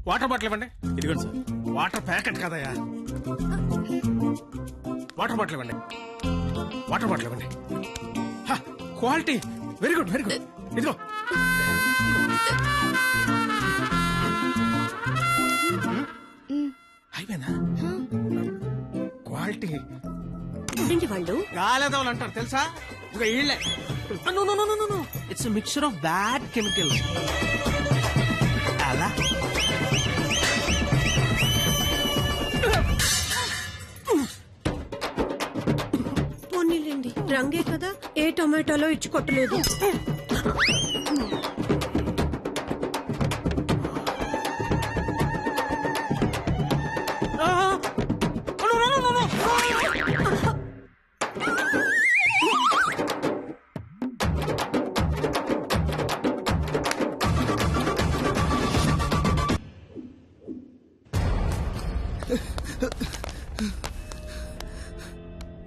Water bottle ఇవ్వండి. ఇదిగోండి sir. Water packet కదయ్యా. వాటర్ బాటిల్ ఇవ్వండి. వాటర్ బాటిల్ ఇవ్వండి. Quality very good very good. ఇదిగో అయిపోయిందా? క్వాలిటీ వాళ్ళు గాలేదవులు అంటారు తెలుసా? ఇక ఈళ్ళే. It's mixture of bad chemicals. అలా పోనీలేండి, రంగే కదా, ఏ టొమాటోలో ఇచ్చి కొట్టలేదు.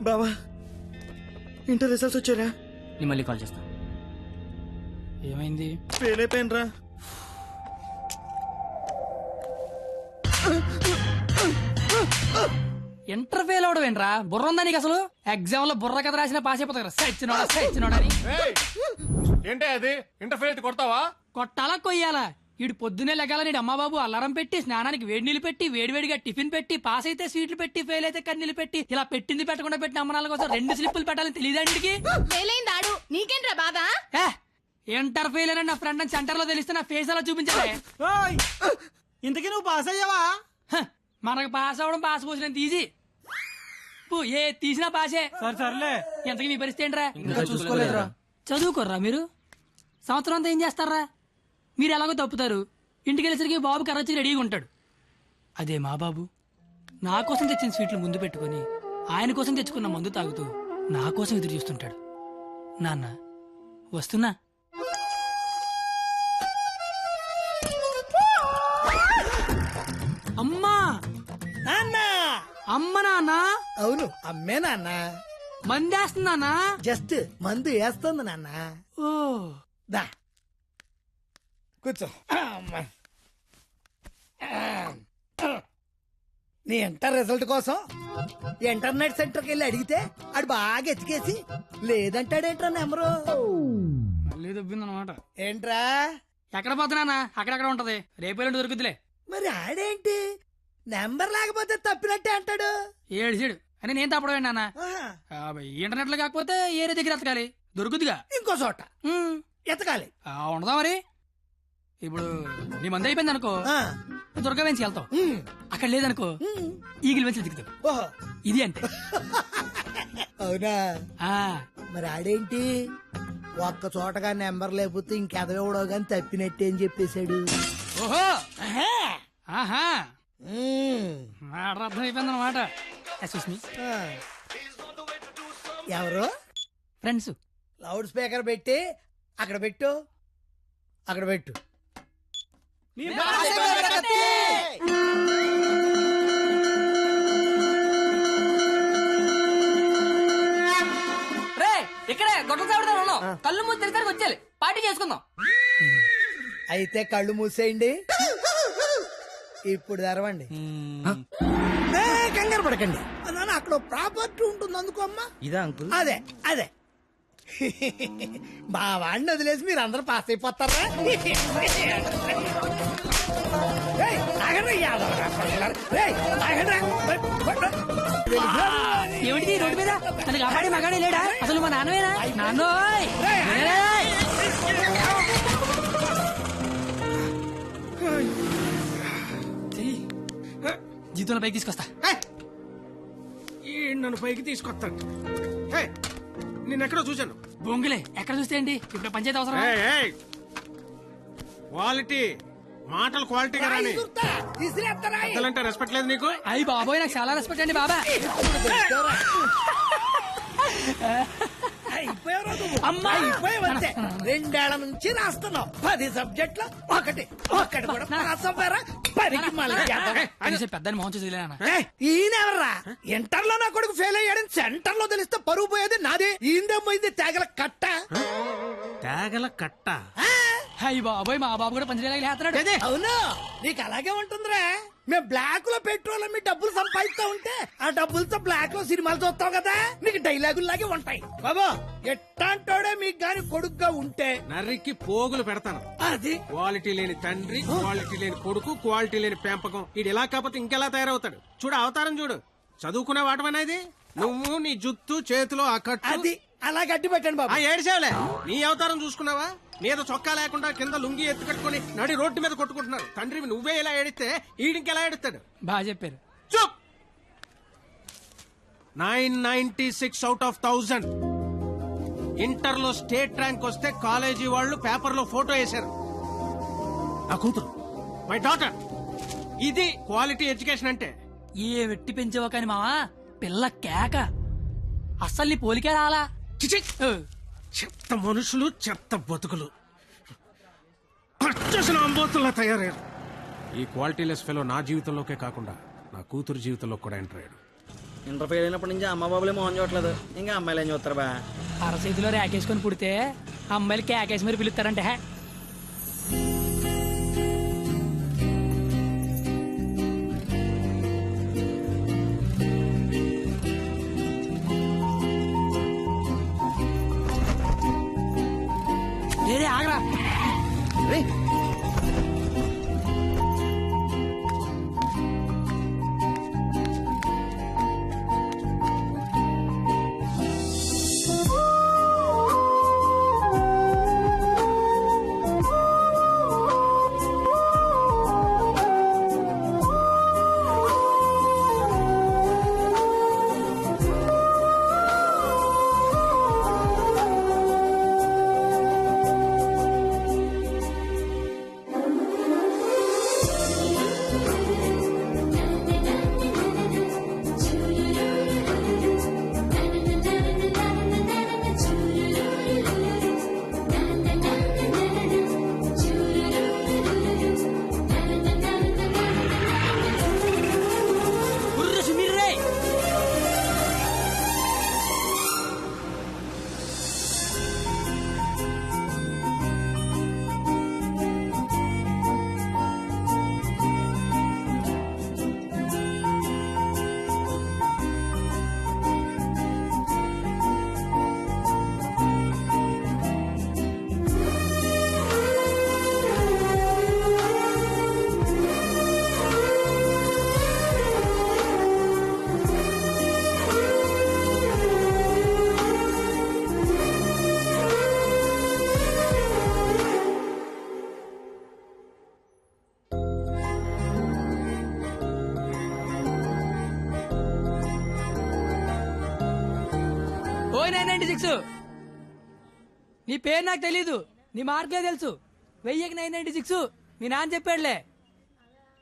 బావా, ఇంటర్ రిజల్ట్స్ వచ్చారా? నేను మళ్ళీ కాల్ చేస్తా. ఏమైంది? ఫెయిల్ అయిపోయినరా. ఇంటర్ ఫెయిల్ అవడం ఏంట్రా? బుర్ర ఉందా నీకు అసలు? ఎగ్జామ్ లో బుర్ర కథ రాసిన పాస్ అయిపోతా కదా. సచ్చినోడా అని. ఏంటే అది? ఇంటర్ఫేర్ కొడతావా? కొట్టాలా కొయ్యాలా? ఇటు పొద్దునే లెగాల నీడు అమ్మబాబు అలారం పెట్టి, స్నానానికి వేడి నీళ్ళు పెట్టి, వేడివేడిగా టిఫిన్ పెట్టి, పాస్ అయితే స్వీట్లు పెట్టి, ఫెయిల్ అయితే కన్నీళ్ళు పెట్టి, ఇలా పెట్టింది పెట్టకుండా పెట్టిన అమ్మనాల కోసం 2 స్లిప్పులు పెట్టాలని తెలియదండికి. నీకేంట్రా బాధ? ఇంటర్ ఫెయిల్ అని నా ఫ్రెండ్ అని సెంటర్ లో తెలిస్తే నా ఫేస్ అలా చూపించాలి. ఇంతకీ నువ్వు పాస్ అయ్యావా? మనకు పాస్ అవడం పాస్ పోసినంత ఈజీ. ఏ తీసినా పాసే. సర్లే. ఎంతకీ మీ పరిస్థితి ఏంట్రా? ఇంకా చూసుకోలేదురా. చదువుకోర్రా మీరు? సంవత్సరం అంతా ఏం చేస్తారా? మీరు ఎలాగో తప్పుతారు, ఇంటికి వెళ్ళేసరికి బాబు కర్రొచ్చి రెడీగా ఉంటాడు. అదే మా బాబు నా కోసం తెచ్చిన స్వీట్లు ముందు పెట్టుకుని, ఆయన కోసం తెచ్చుకున్న మందు తాగుతూ నా కోసం ఎదురు చూస్తుంటాడు. నాన్న వస్తున్నా. అమ్మా నాన్న. అమ్మ నాన్న. అవును, అమ్మే నాన్న. మందేస్తున్నానా? జస్ట్ మందు వేస్తుంది నాన్న. ఓ దా కూర్చో. అమ్మా. నీ ఇంటర్ రిజల్ట్ కోసం ఇంటర్నెట్ సెంటర్కి వెళ్ళి అడిగితే ఆడు బాగా ఎతికేసి లేదంటాడేంట్రా నెంబరు. మళ్ళీ దొబ్బిందనమాట. ఏంట్రా? ఎక్కడ పోతున్నానా? అక్కడక్కడ ఉంటది, రేపేళ్ళు దొరుకుతులే. మరి ఆడేంటి నెంబర్ లేకపోతే తప్పినట్టే అంటాడు. ఏడు అని నేను తప్పడం నాన్న. ఆహా. ఇంటర్నెట్ లో కాకపోతే ఏరే దగ్గర ఎతకాలి, దొరుకుద్దిగా. ఇంకో చోట ఎతకాలి. ఉండదా మరి? ఇప్పుడు నీ మంది అయిపోయింది అనుకో, ఆ. దుర్గా వెంచి వెళ్తావు. అక్కడ లేదనుకో, ఈగిల్ వెంచి దిగుతావు. ఓహో, ఇది అంటే. అవునా? ఆ మరి ఆడేంటి ఒక్క చోటగా నెంబర్ లేకపోతే ఇంకెదవడో గాని తప్పినట్టే అని చెప్పేశాడు. ఓహో ఆహా ఉమ్. మాట అర్థం అయిపోయింది అనమాట. సుస్మి ఆ. ఎవరు? ఫ్రెండ్స్. లౌడ్ స్పీకర్ పెట్టి అక్కడ పెట్టు, అక్కడ పెట్టు. రే ఇక్కడే గొడవ చావడదా ఉన్నాం. కళ్ళు మూసి తెరిసరికి వచ్చేయాలి, పార్టీ చేసుకుందాం. అయితే కళ్ళు మూసేయండి, ఇప్పుడు తెరవండి. కంగారు పడకండి నాన్న, అక్కడ ప్రాపర్టీ ఉంటుంది అందుకో అమ్మా. ఇదా అంకుల్? అదే అదే. మా వాడిని వదిలేసి మీరు అందరూ పాస్ అయిపోతారా? ఏయ్, ఆగండి, యాదవరా కొడుకులారా. ఏయ్, ఆగండి. ఏమిటి రోడ్డు మీద నన్ను కాపాడి మగాడే లేడా? అసలు మా నాన్నవేనా? నాన్నోయ్ జీతంలో పైకి తీసుకొస్తా. నన్ను పైకి తీసుకొస్తాను. నేనెక్కడో చూశాను. బొంగులే ఎక్కడ చూస్తే ఏంటి? ఇప్పుడు పంచాయతీ అవసరం. క్వాలిటీ మాటలు క్వాలిటీగా రాని. పెద్దలంటే రెస్పెక్ట్ లేదు నీకు? అయ్యి బాబోయ్, నాకు చాలా రెస్పెక్ట్ అండి బాబా. అమ్మా, 2 ఏళ్ల నుంచి రాస్తున్నావు 10 సబ్జెక్టులు, ఒకటి కూడా పాస్ అవ్వరా? పనికి మళ్ళీ కనీసం పెద్దని మోహన్ చూసి వదిలేనా? ఈయనెవర్రా ఇంటర్ లో నా కొడుకు ఫెయిల్ అయ్యాడని సెంటర్ లో తెలిస్తే పరువు పోయేది నాది ఈందే పోయింది తేగల కట్ట తేగల కట్ట. అయ్యి బాబోయ్, మా బాబు కూడా పంచలేక లేస్తున్నాడు. అవును నీకు అలాగే ఉంటుందిరా. మేము బ్లాక్ లో పెట్రోల్ మీ డబ్బులు సంపాదిస్తా ఉంటే ఆ డబ్బులతో బ్లాక్ లో సినిమాలు చూస్తావు కదా, నీకు డైలాగులు లాగే ఉంటాయి. బాబా ఎట్టాంటోడే మీకు గాని కొడుకుగా ఉంటే నర్రికి పోగులు పెడతాను. అది క్వాలిటీ లేని తండ్రి, క్వాలిటీ లేని కొడుకు, క్వాలిటీ లేని పెంపకం. ఇది ఇలా కాకపోతే ఇంకెలా తయారవుతాడు? చూడు అవతారం చూడు. చదువుకునే వాటమనేది నువ్వు, నీ జుత్తు చేతిలో ఆ కట్టు. అది అలా గట్టి పెట్టండి ఆ బాబా. ఏడిసేవలే, నీ అవతారం చూసుకున్నావా? మీద చొక్కా లేకుండా కింద లుంగి ఎత్తు కట్టుకుని నడి రోడ్డు మీద కొట్టుకుంటున్నారు. తండ్రివి నువ్వే ఇలా ఏడిస్తే ఈడింకెలా ఏడుస్తాడు? బాగా చెప్పారు. చూప్. 996 అవుట్ ఆఫ్ 1000. ఇంటర్ లో స్టేట్ ర్యాంక్ వస్తే కాలేజీ వాళ్ళు పేపర్ లో ఫోటో వేశారు. నా కూతురు, మై డాటర్. ఇది క్వాలిటీ ఎడ్యుకేషన్ అంటే. ఏ వెట్టి పెంచావో కానీ మావా, పిల్ల కేక. అస్సలు నీ పోలికే రాలా. చిచి! చెత్త మనుషులు, చెత్త బతుకులు, పచ్చసిన అంబోతుల్లా తయారయ్యారు. ఈ క్వాలిటీలెస్ ఫెలో నా జీవితంలోకే కాకుండా నా కూతురు జీవితంలో కూడా ఎంటర్ అయ్యాడు. ఇంటర్ ఫెయిల్ అయినప్పటి నుంచి అమ్మ బాబులే మోహన్ చూడట్లేదు, ఇంకా అమ్మాయిలు ఏం చూస్తారు బా. అరచేతిలో రేకేసుకొని పుడితే అమ్మాయిలు కేకేసి మరి పిలుస్తారంటే. రే ఆగరా. రేయ్, ఓ 996, నీ పేరు నాకు తెలీదు, నీ మార్కులే తెలుసు. 1000కి 996 మీ నాన్న చెప్పాడులే.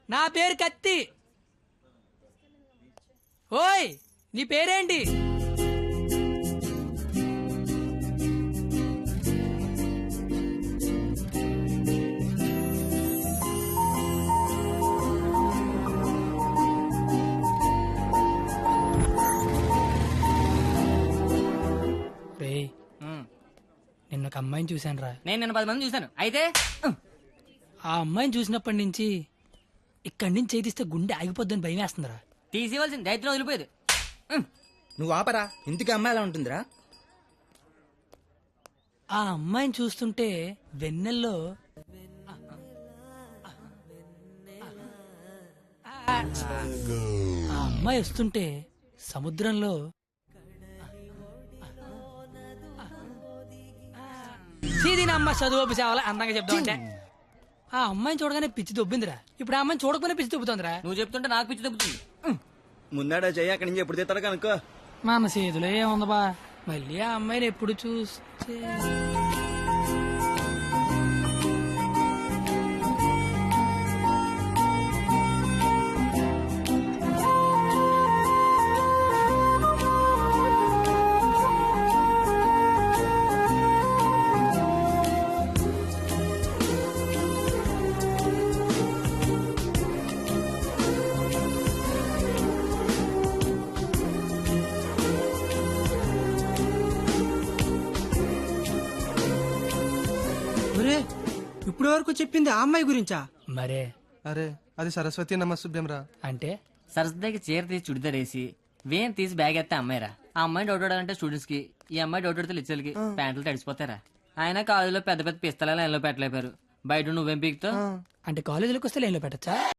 నా పేరు కత్తి. ఓయ్, నీ పేరేంటి? రేయ్, నిన్న ఒక అమ్మాయిని చూశాను రా. నేను నిన్న 10 మంది చూశాను. అయితే ఆ అమ్మాయిని చూసినప్పటి నుంచి ఇక్కడి నుంచి చేతిస్తే గుండె ఆగిపోద్దని భయం వేస్తుందిరా. తీసేవలసిన దైత్యం వదిలిపోయేది. నువ్వు ఆపరా, ఇంటికి అమ్మాయి ఎలా ఉంటుందిరా? ఆ అమ్మాయిని చూస్తుంటే వెన్నెల్లో ఆ అమ్మాయి వస్తుంటే సముద్రంలో సీదీనమ్మ చదువు సేవలు అందంగా చెప్తామంటే ఆ అమ్మాయిని చూడగానే పిచ్చి దొబ్బిందిరా. ఇప్పుడు ఆ అమ్మాయిని చూడకపోయినా పిచ్చి దొబ్బుతుందిరా. నువ్వు చెప్తుంటే నాకు పిచ్చి తగ్గుతుంది. ముందాడా చెయ్యి, అక్కడి నుంచి ఎప్పుడు తీస్తాడు కనుక్కో. మన చేతిలో ఏముంది బా, మళ్ళీ ఆ అమ్మాయిని ఎప్పుడు చూస్తే. ఒరే ఇప్పుడు వరకు చెప్పింది ఆ అమ్మాయి గురించా? మరే అరే అది సరస్వతి నమస్తుభ్యం రా. అంటే సరస్వతికి చీర తీసి చుడిదార్ వేసి వేన్ తీసి బ్యాగ్ ఎత్తే అమ్మాయిరా. ఆ అమ్మాయి డౌట్ అంటే స్టూడెంట్స్ కి, ఈ అమ్మాయి డౌట్ అడితే లిచ్చలకి ప్యాంట్లు తడిసిపోతారా. ఆయన కాలేజీలో పెద్ద పెద్ద పిస్తలాలు లైన్లో పెట్టలేపారు. బయట నువ్వేం పీకుతావు? అంటే కాలేజీలోకి వస్తే లైన్లో పెట్టచ్చా?